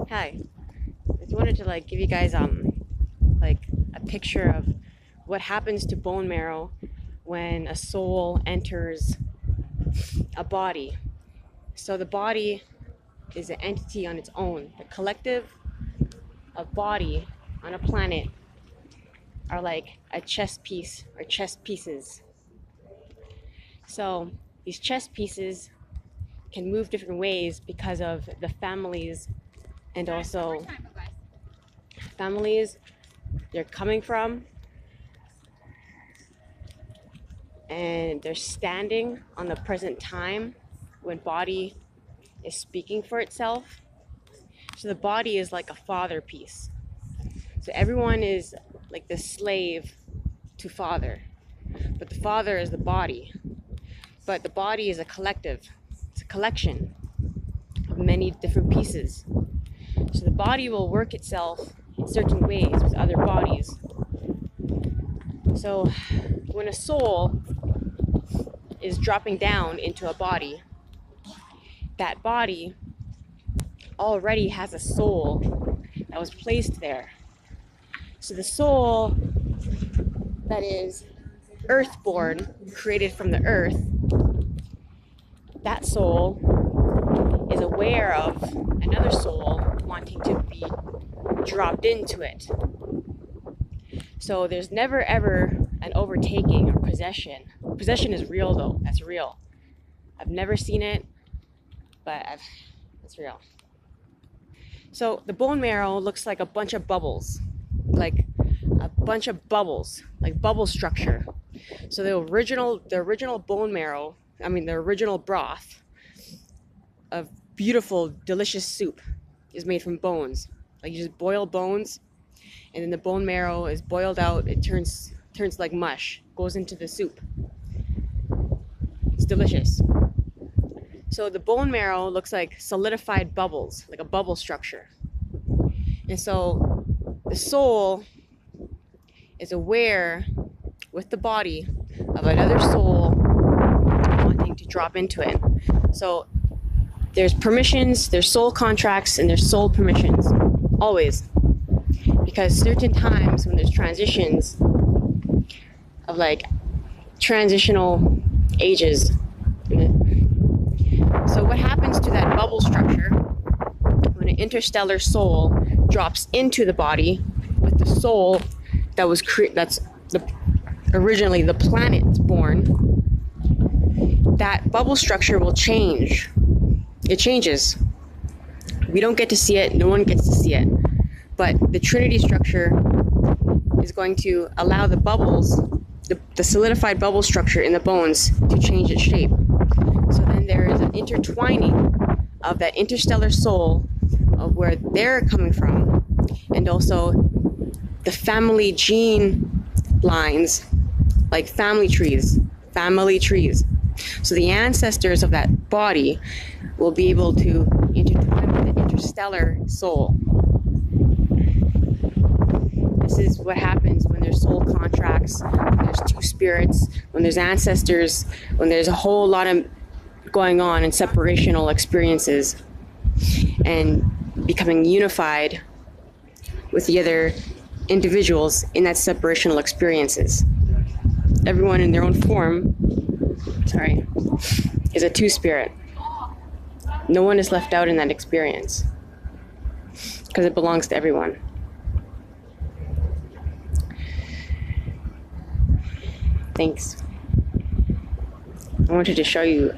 Hi. I just wanted to give you guys like a picture of what happens to bone marrow when a soul enters a body. So the body is an entity on its own. The collective of body on a planet are like a chess piece or chess pieces. So these chess pieces can move different ways because of the families and also families they're coming from, and they're standing on the present time when body is speaking for itself. So the body is like a father piece. So everyone is like the slave to father, but the father is the body. But the body is a collective. It's a collection of many different pieces. So the body will work itself in certain ways with other bodies. So when a soul is dropping down into a body, that body already has a soul that was placed there. So the soul that is earthborn, created from the earth, that soul is aware of another soul wanting to be dropped into it. So there's never ever an overtaking or possession. Possession is real though, that's real. I've never seen it, but it's real. So the bone marrow looks like a bunch of bubbles, like bubble structure. So the original bone marrow, the original broth of beautiful, delicious soup is made from bones. Like you just boil bones, and then the bone marrow is boiled out. It turns like mush, goes into the soup. It's delicious. So the bone marrow looks like solidified bubbles, like a bubble structure. And so the soul is aware with the body of another soul wanting to drop into it. So there's permissions, there's soul contracts, and there's soul permissions, always. Because certain times when there's transitions of like transitional ages. So what happens to that bubble structure when an interstellar soul drops into the body with the soul that was originally the planet's born? That bubble structure will change. It changes. We don't get to see it. No one gets to see it. But the Trinity structure is going to allow the bubbles, the solidified bubble structure in the bones, to change its shape. So then there is an intertwining of that interstellar soul of where they're coming from, and also the family gene lines, like family trees. So the ancestors of that body will be able to intertwine with the interstellar soul. This is what happens when there's soul contracts, when there's two spirits, when there's ancestors, when there's a whole lot of going on in separational experiences and becoming unified with the other individuals in that separational experiences. Everyone in their own form, is a two-spirit. No one is left out in that experience because it belongs to everyone. Thanks. I wanted to show you